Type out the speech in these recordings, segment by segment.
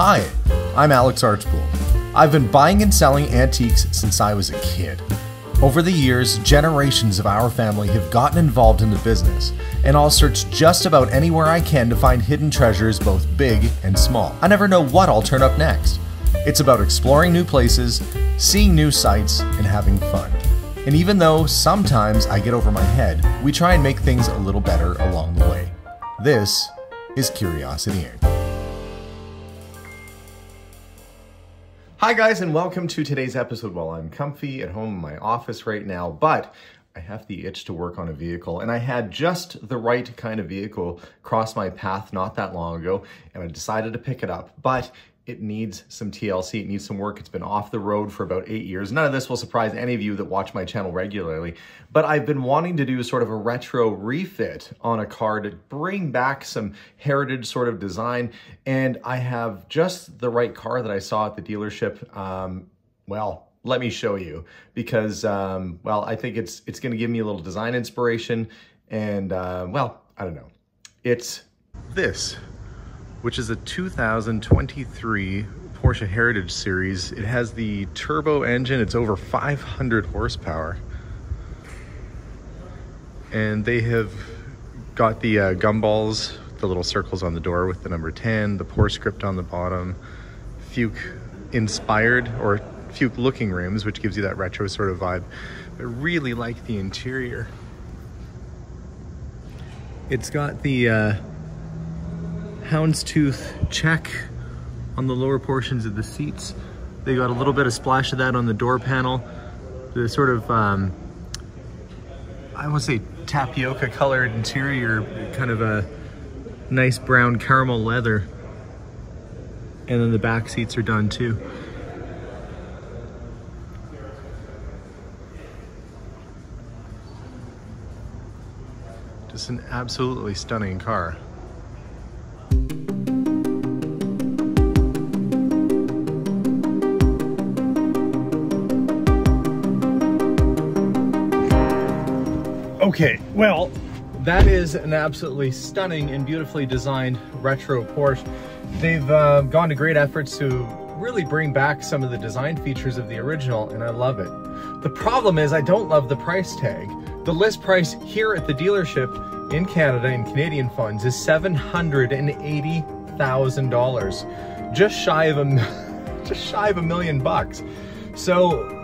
Hi, I'm Alex Archbold. I've been buying and selling antiques since I was a kid. Over the years, generations of our family have gotten involved in the business, and I'll search just about anywhere I can to find hidden treasures both big and small. I never know what I'll turn up next. It's about exploring new places, seeing new sights, and having fun. And even though sometimes I get over my head, we try and make things a little better along the way. This is Curiosity Inc. Hi guys, and welcome to today's episode. Well, I'm comfy at home in my office right now, but I have the itch to work on a vehicle, and I had just the right kind of vehicle cross my path not that long ago, and I decided to pick it up, but it needs some TLC, it needs some work. It's been off the road for about 8 years. None of this will surprise any of you that watch my channel regularly, but I've been wanting to do sort of a retro refit on a car to bring back some heritage sort of design, and I have just the right car that I saw at the dealership. Well, let me show you, because, well, I think it's gonna give me a little design inspiration, and, well, I don't know. It's this, which is a 2023 Porsche Heritage Series. It has the turbo engine. It's over 500 horsepower. And they have got the gumballs, the little circles on the door with the number 10, the Porsche script on the bottom, Fuchs inspired or Fuchs looking rims, which gives you that retro sort of vibe. I really like the interior. It's got the houndstooth check on the lower portions of the seats. They got a little bit of splash of that on the door panel. The sort of, I want to say tapioca colored interior, kind of a nice brown caramel leather. And then the back seats are done too. Just an absolutely stunning car. Okay, well, that is an absolutely stunning and beautifully designed retro Porsche. They've gone to great efforts to really bring back some of the design features of the original, and I love it. The problem is I don't love the price tag. The list price here at the dealership in Canada in Canadian funds is $780,000, just shy of $1 million bucks. So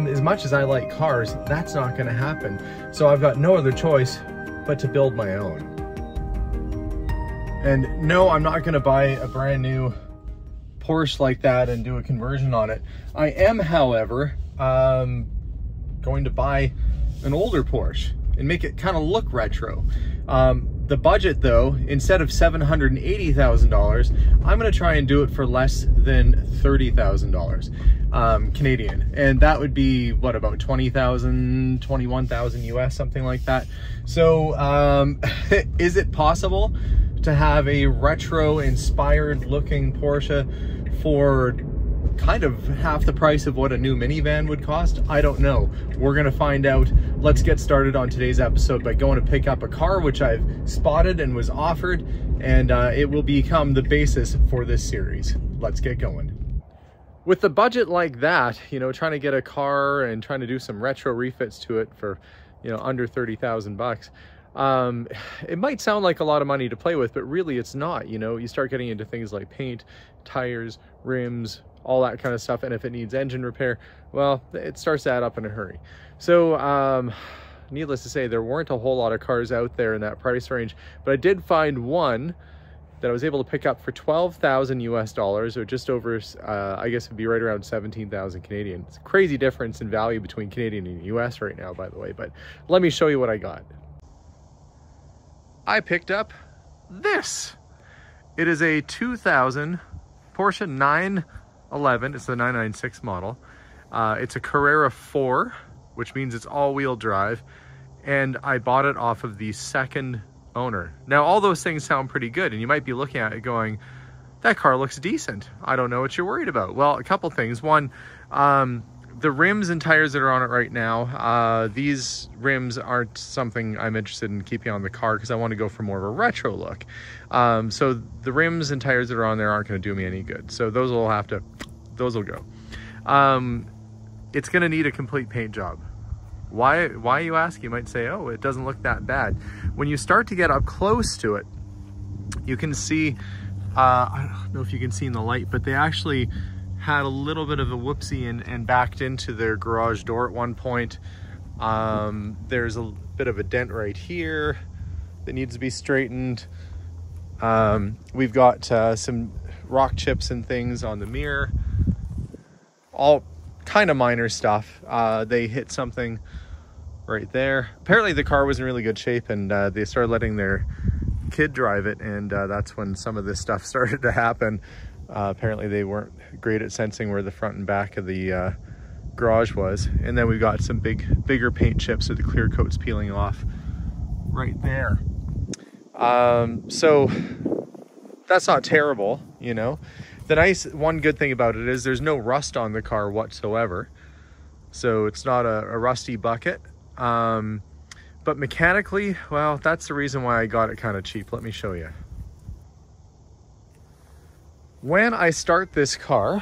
as much as I like cars, that's not going to happen. So I've got no other choice but to build my own. And no, I'm not going to buy a brand new Porsche like that and do a conversion on it. I am, however, going to buy an older Porsche and make it kind of look retro. The budget though, instead of $780,000, I'm gonna try and do it for less than $30,000 Canadian. And that would be, what, about 20,000, 21,000 US, something like that. So is it possible to have a retro inspired looking Porsche for kind of half the price of what a new minivan would cost? I don't know. We're gonna find out. Let's get started on today's episode by going to pick up a car which I've spotted and was offered, and it will become the basis for this series. Let's get going. With a budget like that, you know, trying to get a car and trying to do some retro refits to it for, you know, under 30,000 bucks. It might sound like a lot of money to play with, but really it's not. You know, you start getting into things like paint, tires, rims, all that kind of stuff, and if it needs engine repair, well, it starts to add up in a hurry. So needless to say, there weren't a whole lot of cars out there in that price range, but I did find one that I was able to pick up for 12,000 US dollars, or just over, I guess it'd be right around 17,000 Canadian. It's a crazy difference in value between Canadian and US right now, by the way, but let me show you what I got. I picked up this. It is a 2000 Porsche 911. It's the 996 model. It's a Carrera 4, which means it's all-wheel drive, and I bought it off of the second owner. Now, all those things sound pretty good, and you might be looking at it going, that car looks decent. I don't know what you're worried about. Well, a couple things. One, the rims and tires that are on it right now, these rims aren't something I'm interested in keeping on the car because I want to go for more of a retro look. So the rims and tires that are on there aren't going to do me any good. So those will go. It's going to need a complete paint job. Why you ask? You might say, oh, it doesn't look that bad. When you start to get up close to it, you can see, I don't know if you can see in the light, but they actually had a little bit of a whoopsie and backed into their garage door at one point. There's a bit of a dent right here that needs to be straightened. We've got some rock chips and things on the mirror. All kind of minor stuff. They hit something right there. Apparently the car was in really good shape, and they started letting their kid drive it, and that's when some of this stuff started to happen. Apparently they weren't great at sensing where the front and back of the garage was. And then we've got some bigger paint chips with the clear coats peeling off right there. So that's not terrible, you know. The one good thing about it is there's no rust on the car whatsoever. So it's not a rusty bucket. But mechanically, well, that's the reason why I got it kind of cheap. Let me show you. When I start this car,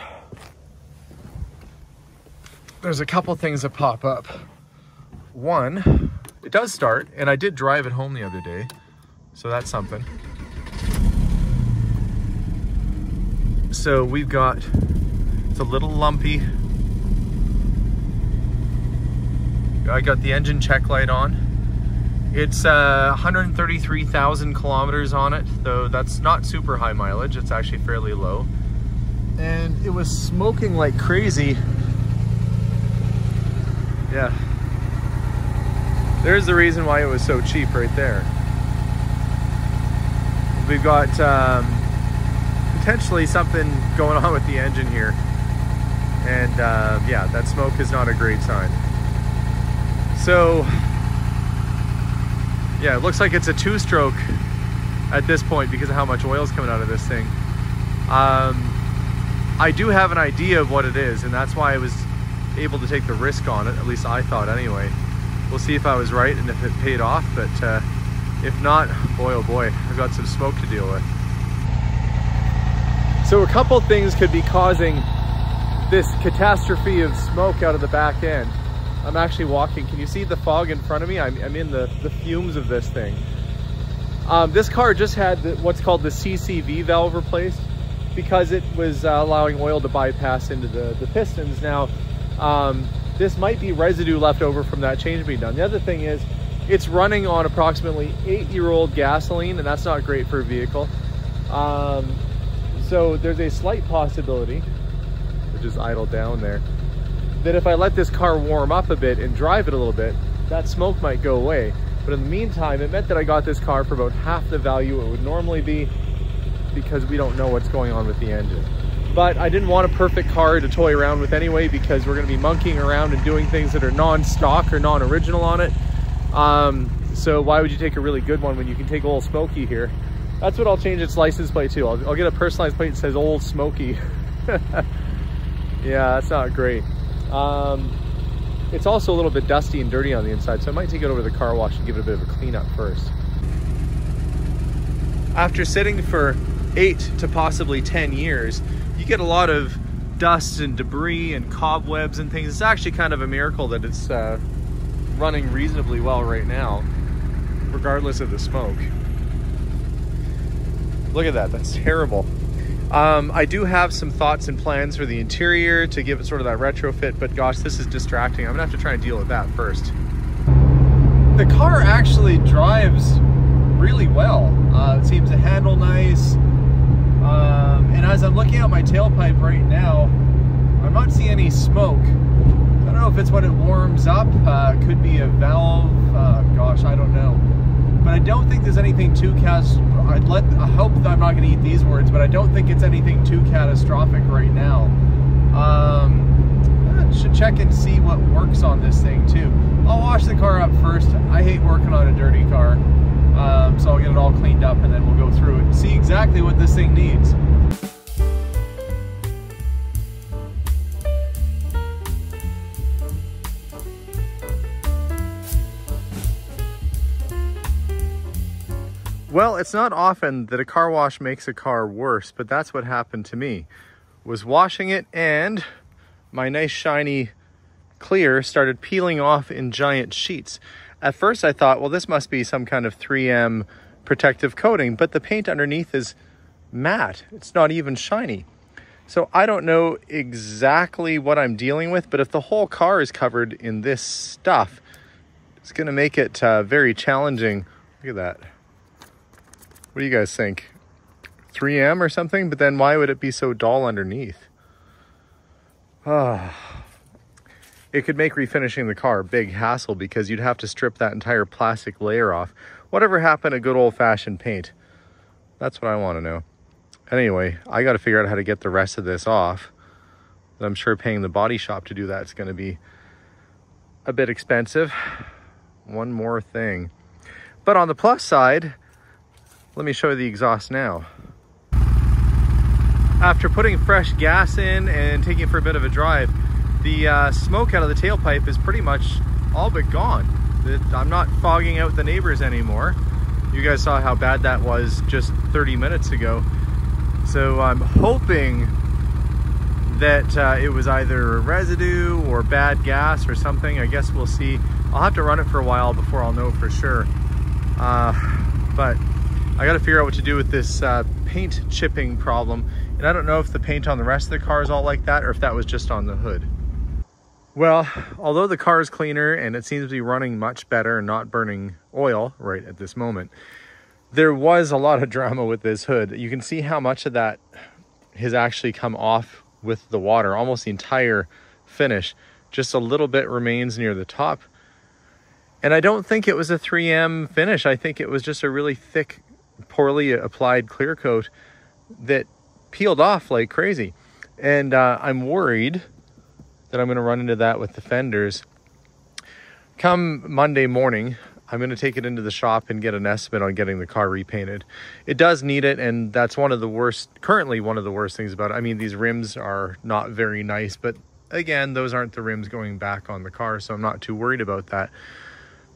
there's a couple things that pop up. One, it does start, and I did drive it home the other day, so that's something. So we've got, it's a little lumpy. I got the engine check light on. It's 133,000 kilometers on it, though that's not super high mileage. It's actually fairly low. And it was smoking like crazy. Yeah. There's the reason why it was so cheap right there. We've got potentially something going on with the engine here. And yeah, that smoke is not a great sign. So yeah, it looks like it's a two-stroke at this point because of how much oil is coming out of this thing. I do have an idea of what it is, and that's why I was able to take the risk on it, at least I thought anyway. We'll see if I was right and if it paid off, but if not, boy oh boy, I've got some smoke to deal with. So a couple things could be causing this catastrophe of smoke out of the back end. I'm actually walking. Can you see the fog in front of me? I'm in the fumes of this thing. This car just had what's called the CCV valve replaced because it was allowing oil to bypass into the pistons. Now, this might be residue left over from that change being done. The other thing is it's running on approximately 8-year-old gasoline, and that's not great for a vehicle. So there's a slight possibility, which is idle down there, that if I let this car warm up a bit and drive it a little bit, that smoke might go away. But in the meantime, it meant that I got this car for about half the value it would normally be because we don't know what's going on with the engine. But I didn't want a perfect car to toy around with anyway because we're going to be monkeying around and doing things that are non-stock or non-original on it. So why would you take a really good one when you can take Old Smoky here? That's what I'll change its license plate to. I'll get a personalized plate that says Old Smoky. Yeah, that's not great. It's also a little bit dusty and dirty on the inside, so I might take it over to the car wash and give it a bit of a cleanup first. After sitting for 8 to possibly 10 years, you get a lot of dust and debris and cobwebs and things. It's actually kind of a miracle that it's running reasonably well right now, regardless of the smoke. Look at that, that's terrible. I do have some thoughts and plans for the interior to give it sort of that retrofit, but gosh, this is distracting. I'm gonna have to try and deal with that first. The car actually drives really well. It seems to handle nice. And as I'm looking at my tailpipe right now, I'm not seeing any smoke. I don't know if it's when it warms up. Could be a valve. Gosh, I don't know. But I don't think there's anything too I hope that I'm not going to eat these words, but I don't think it's anything too catastrophic right now. I should check and see what works on this thing too. I'll wash the car up first. I hate working on a dirty car, so I'll get it all cleaned up and then we'll go through it and see exactly what this thing needs. Well, it's not often that a car wash makes a car worse, but that's what happened to me. Was washing it and my nice shiny clear started peeling off in giant sheets. At first I thought, well, this must be some kind of 3M protective coating, but the paint underneath is matte. It's not even shiny. So I don't know exactly what I'm dealing with, but if the whole car is covered in this stuff, it's going to make it very challenging. Look at that. What do you guys think? 3M or something? But then why would it be so dull underneath? It could make refinishing the car a big hassle because you'd have to strip that entire plastic layer off. Whatever happened to good old-fashioned paint? That's what I want to know. Anyway, I got to figure out how to get the rest of this off. I'm sure paying the body shop to do that is going to be a bit expensive. One more thing. But on the plus side, let me show you the exhaust now. After putting fresh gas in and taking it for a bit of a drive, the smoke out of the tailpipe is pretty much all but gone. I'm not fogging out the neighbors anymore. You guys saw how bad that was just 30 minutes ago. So I'm hoping that it was either residue or bad gas or something. I guess we'll see. I'll have to run it for a while before I'll know for sure. But I got to figure out what to do with this paint chipping problem. And I don't know if the paint on the rest of the car is all like that or if that was just on the hood. Well, although the car is cleaner and it seems to be running much better and not burning oil right at this moment, there was a lot of drama with this hood. You can see how much of that has actually come off with the water, almost the entire finish. Just a little bit remains near the top. And I don't think it was a 3M finish. I think it was just a really thick, poorly applied clear coat that peeled off like crazy. And I'm worried that I'm going to run into that with the fenders. Come Monday morning, I'm going to take it into the shop and get an estimate on getting the car repainted. It does need it, and that's currently one of the worst things about it. I mean, these rims are not very nice, but again, those aren't the rims going back on the car, so I'm not too worried about that.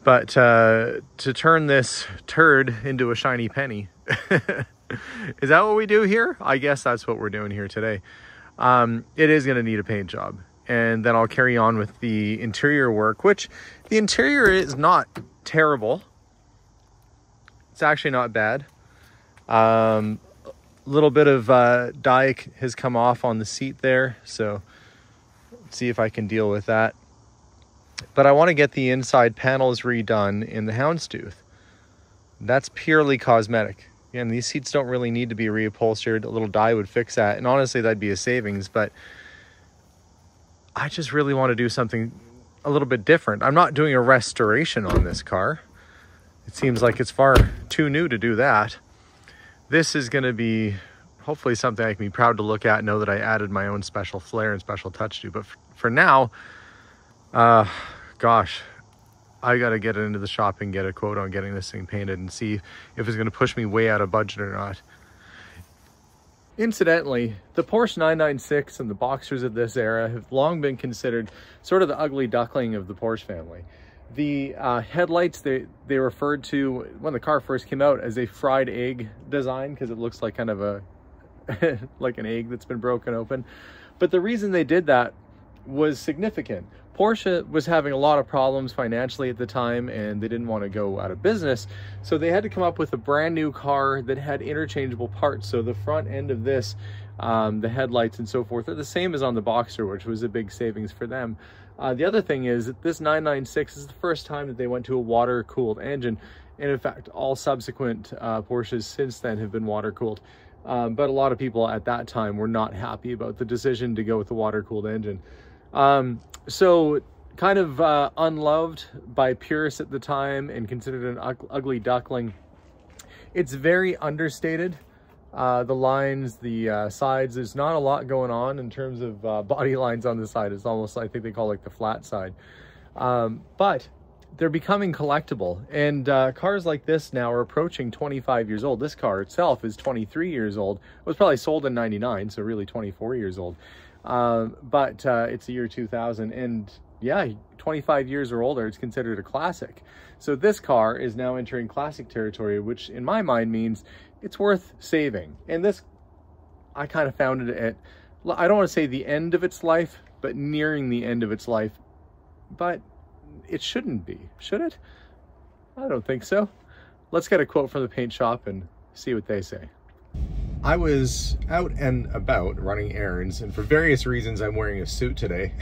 But to turn this turd into a shiny penny, is that what we do here? I guess that's what we're doing here today. It is going to need a paint job. And then I'll carry on with the interior work, which the interior is not terrible. It's actually not bad. Little bit of dye has come off on the seat there, so let's see if I can deal with that. But I want to get the inside panels redone in the houndstooth. That's purely cosmetic. Again, these seats don't really need to be reupholstered. A little dye would fix that, and honestly, that'd be a savings, but I just really want to do something a little bit different. I'm not doing a restoration on this car. It seems like it's far too new to do that. This is going to be hopefully something I can be proud to look at and know that I added my own special flair and special touch to. But for now, gosh, I got to get it into the shop and get a quote on getting this thing painted and see if it's going to push me way out of budget or not. Incidentally, the Porsche 996 and the Boxers of this era have long been considered sort of the ugly duckling of the Porsche family. The headlights, they referred to when the car first came out as a fried egg design because it looks like kind of a like an egg that's been broken open. But the reason they did that was significant. Porsche was having a lot of problems financially at the time and they didn't want to go out of business. So they had to come up with a brand new car that had interchangeable parts. So the front end of this, the headlights and so forth are the same as on the Boxer, which was a big savings for them. The other thing is that this 996 is the first time that they went to a water-cooled engine. And in fact, all subsequent Porsches since then have been water-cooled. But a lot of people at that time were not happy about the decision to go with the water-cooled engine. So kind of unloved by purists at the time and considered an ugly duckling. It's very understated. The lines, the sides, there's not a lot going on in terms of body lines on the side. It's almost, I think they call it like the flat side. But they're becoming collectible. And cars like this now are approaching 25 years old. This car itself is 23 years old. It was probably sold in 99, so really 24 years old. But it's the year 2000, and yeah, 25 years or older, it's considered a classic. So this car is now entering classic territory, which in my mind means it's worth saving. And this, I kind of found it at, I don't want to say the end of its life, but nearing the end of its life. But it shouldn't be, should it? I don't think so. Let's get a quote from the paint shop and see what they say. I was out and about running errands, and for various reasons I'm wearing a suit today.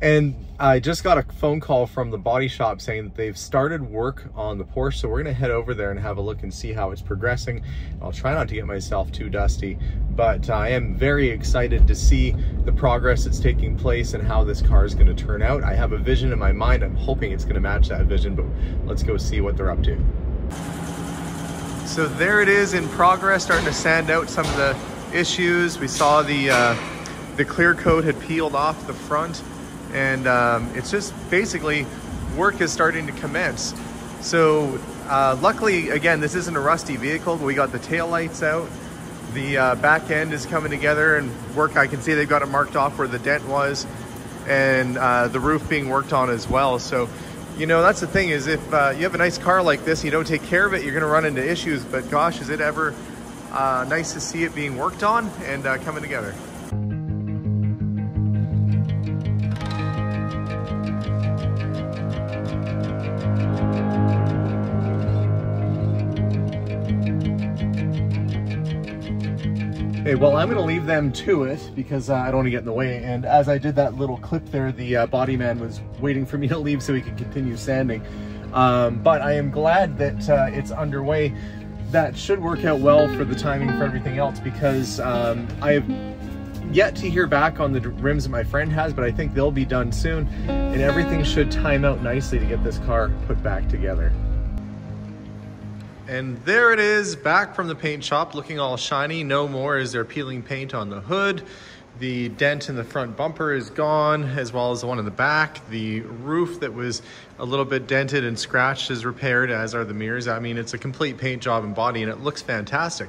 And I just got a phone call from the body shop saying that they've started work on the Porsche, so we're gonna head over there and have a look and see how it's progressing. I'll try not to get myself too dusty, but I am very excited to see the progress that's taking place and how this car is gonna turn out. I have a vision in my mind. I'm hoping it's gonna match that vision, but let's go see what they're up to. So there it is in progress, starting to sand out some of the issues. We saw the clear coat had peeled off the front, and it's just basically work is starting to commence. So luckily, again, this isn't a rusty vehicle, but we got the tail lights out. The back end is coming together, and work, I can see they've got it marked off where the dent was, and the roof being worked on as well. So, you know, that's the thing, is if you have a nice car like this and you don't take care of it, you're going to run into issues. But gosh, is it ever nice to see it being worked on and coming together. Okay, well, I'm going to leave them to it because I don't want to get in the way. And as I did that little clip there, the body man was waiting for me to leave so he could continue sanding. But I am glad that it's underway. That should work out well for the timing for everything else, because I have yet to hear back on the rims that my friend has, but I think they'll be done soon. And everything should time out nicely to get this car put back together. And there it is, back from the paint shop, looking all shiny. No more is there peeling paint on the hood. The dent in the front bumper is gone, as well as the one in the back. The roof that was a little bit dented and scratched is repaired, as are the mirrors. I mean, it's a complete paint job and body, and it looks fantastic.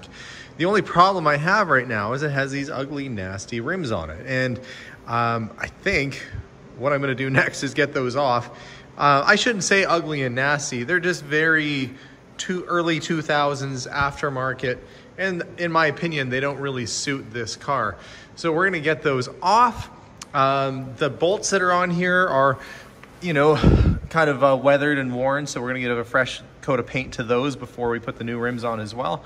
The only problem I have right now is it has these ugly, nasty rims on it. And I think what I'm gonna do next is get those off. I shouldn't say ugly and nasty. They're just very early 2000s aftermarket, and in my opinion they don't really suit this car. So we're gonna get those off. The bolts that are on here are, you know, kind of weathered and worn, so we're gonna give a fresh coat of paint to those before we put the new rims on as well.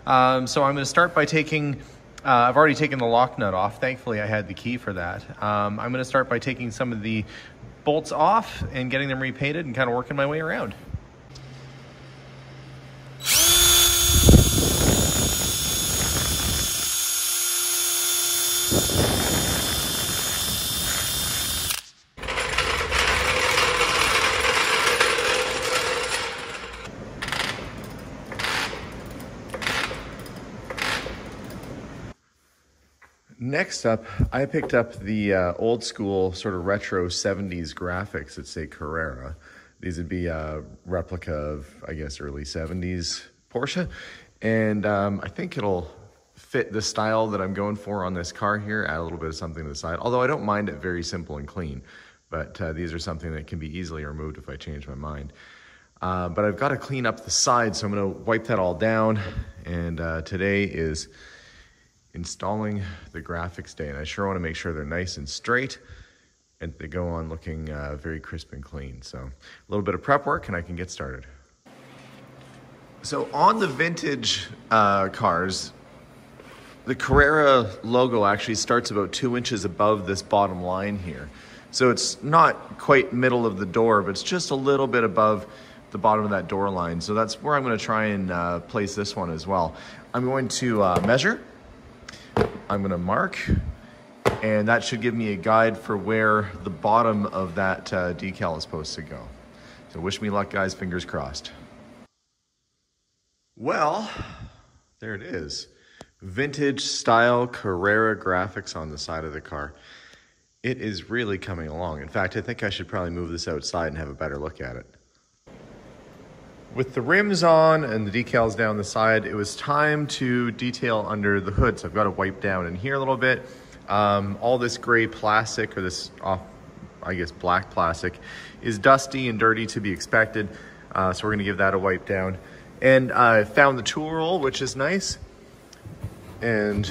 So I'm gonna start by taking I've already taken the lock nut off. Thankfully I had the key for that. I'm gonna start by taking some of the bolts off and getting them repainted and kind of working my way around. Next up, I picked up the old school sort of retro 70s graphics that say Carrera. These would be a replica of, I guess, early 70s Porsche. And I think it'll fit the style that I'm going for on this car here, add a little bit of something to the side. Although I don't mind it very simple and clean, but these are something that can be easily removed if I change my mind. But I've got to clean up the side, so I'm gonna wipe that all down. And today is installing the graphics day, and I sure want to make sure they're nice and straight and they go on looking very crisp and clean. So a little bit of prep work and I can get started. So on the vintage cars, the Carrera logo actually starts about 2 inches above this bottom line here. So it's not quite middle of the door, but it's just a little bit above the bottom of that door line. So that's where I'm going to try and place this one as well. I'm going to measure. I'm gonna mark, and that should give me a guide for where the bottom of that decal is supposed to go. So wish me luck, guys, fingers crossed. Well, there it is. Vintage style Carrera graphics on the side of the car. it is really coming along. In fact, I think I should probably move this outside and have a better look at it. With the rims on and the decals down the side, it was time to detail under the hood. So I've got to wipe down in here a little bit. All this gray plastic, or this I guess black plastic, is dusty and dirty to be expected. So we're gonna give that a wipe down. And I found the tool roll, which is nice. And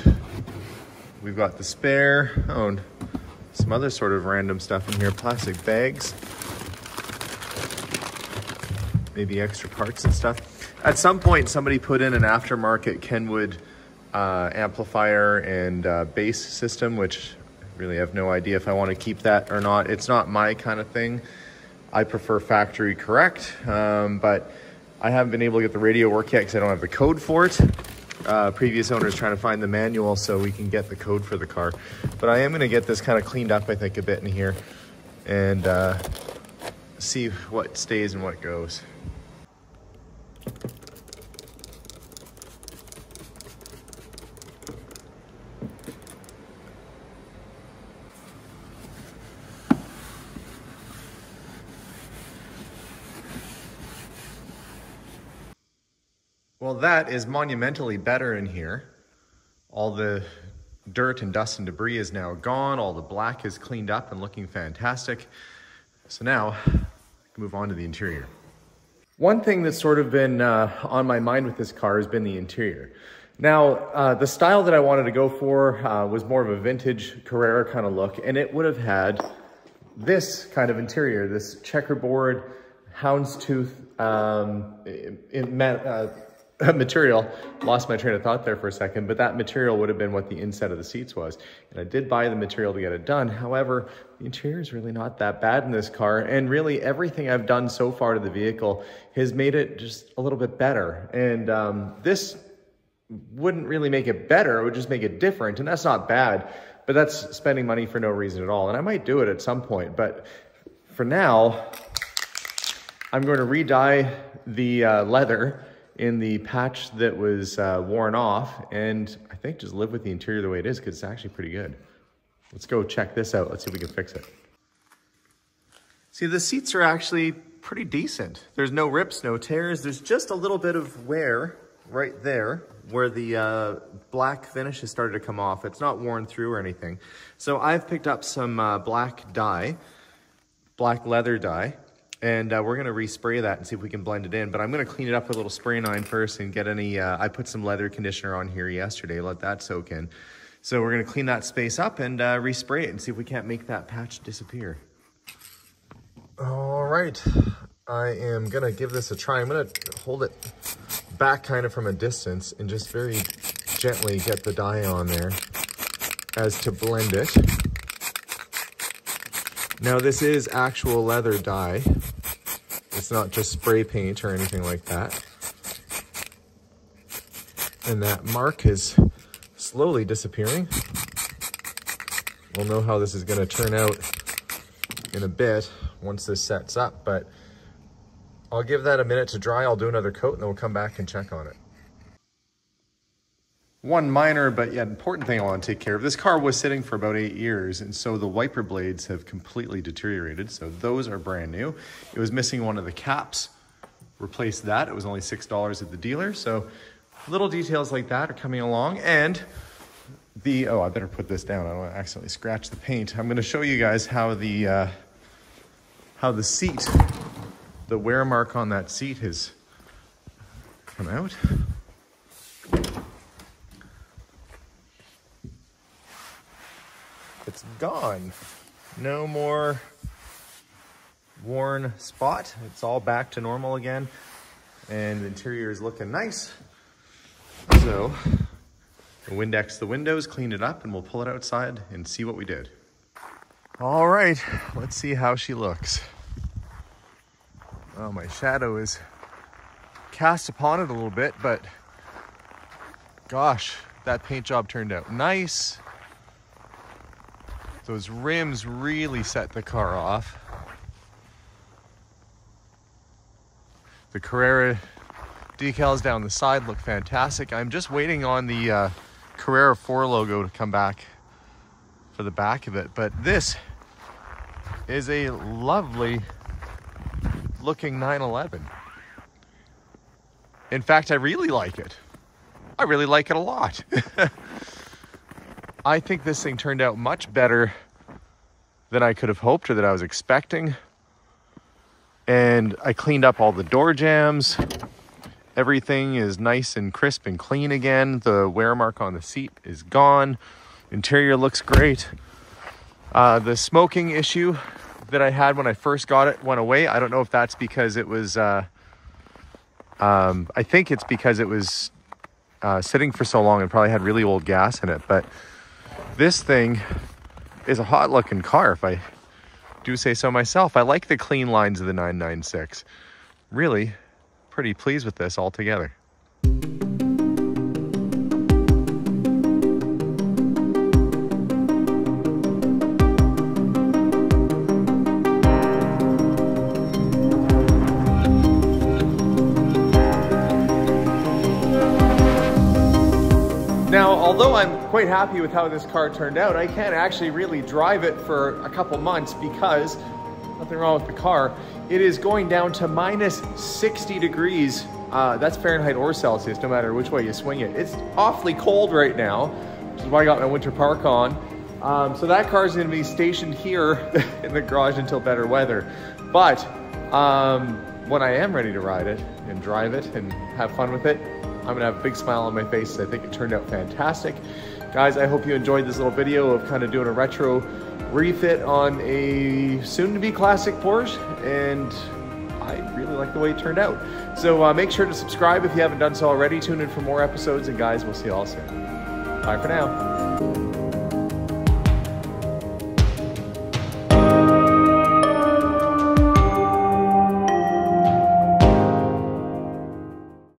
we've got the spare, and some other sort of random stuff in here, plastic bags. Maybe extra parts and stuff. At some point, somebody put in an aftermarket Kenwood amplifier and bass system, which I really have no idea if I want to keep that or not. It's not my kind of thing. I prefer factory correct, but I haven't been able to get the radio work yet because I don't have the code for it. Previous owner is trying to find the manual so we can get the code for the car. But I am going to get this kind of cleaned up, I think, a bit in here and see what stays and what goes. Well, that is monumentally better in here. All the dirt and dust and debris is now gone. All the black is cleaned up and looking fantastic. So now, I can move on to the interior. One thing that's sort of been on my mind with this car has been the interior. Now, the style that I wanted to go for was more of a vintage Carrera kind of look, and it would have had this kind of interior, this checkerboard, houndstooth material. Lost my train of thought there for a second, but that material would have been what the inside of the seats was. And I did buy the material to get it done. However, the interior is really not that bad in this car. And really everything I've done so far to the vehicle has made it just a little bit better. And this wouldn't really make it better. It would just make it different. And that's not bad, but that's spending money for no reason at all. And I might do it at some point, but for now, I'm going to re-dye the leather in the patch that was worn off, and I think just live with the interior the way it is because it's actually pretty good. Let's go check this out. Let's see if we can fix it. See, the seats are actually pretty decent. There's no rips, no tears. There's just a little bit of wear right there where the black finish has started to come off. It's not worn through or anything. So I've picked up some black dye, black leather dye, and we're gonna respray that and see if we can blend it in. But I'm gonna clean it up with a little spray nine first and get any, I put some leather conditioner on here yesterday, let that soak in. So we're gonna clean that space up and respray it and see if we can't make that patch disappear. All right, I am gonna give this a try. I'm gonna hold it back kind of from a distance and just very gently get the dye on there as to blend it. Now this is actual leather dye. It's not just spray paint or anything like that. And that mark is slowly disappearing. We'll know how this is going to turn out in a bit once this sets up, but I'll give that a minute to dry. I'll do another coat and then we'll come back and check on it. One minor but yet important thing I want to take care of. This car was sitting for about 8 years, and so the wiper blades have completely deteriorated. So those are brand new. It was missing one of the caps. Replaced that. It was only $6 at the dealer. So little details like that are coming along. And the, oh, I better put this down. I don't want to accidentally scratch the paint. I'm going to show you guys how the seat, the wear mark on that seat has come out. It's gone. No more worn spot. It's all back to normal again. And the interior is looking nice. So, we'll Windex the windows, clean it up, and we'll pull it outside and see what we did. All right, let's see how she looks. Oh, my shadow is cast upon it a little bit, but gosh, that paint job turned out nice. Those rims really set the car off. The Carrera decals down the side look fantastic. I'm just waiting on the Carrera 4 logo to come back for the back of it. But this is a lovely looking 911. In fact, I really like it. I really like it a lot. I think this thing turned out much better than I could have hoped or that I was expecting. And I cleaned up all the door jambs. Everything is nice and crisp and clean again. The wear mark on the seat is gone. Interior looks great. The smoking issue that I had when I first got it went away. I don't know if that's because it was, I think it's because it was sitting for so long and probably had really old gas in it. But this thing is a hot looking car, if I do say so myself. I like the clean lines of the 996. Really pretty pleased with this altogether. Now, although I'm quite happy with how this car turned out, I can't actually really drive it for a couple months because, nothing wrong with the car, it is going down to minus 60 degrees. That's Fahrenheit or Celsius, no matter which way you swing it. It's awfully cold right now, which is why I got my winter park on. So that car is going to be stationed here in the garage until better weather. But when I am ready to ride it and drive it and have fun with it, I'm gonna have a big smile on my face. I think it turned out fantastic. Guys, I hope you enjoyed this little video of kind of doing a retro refit on a soon-to-be classic Porsche, and I really like the way it turned out. So make sure to subscribe if you haven't done so already. Tune in for more episodes, and guys, we'll see you all soon. Bye for now.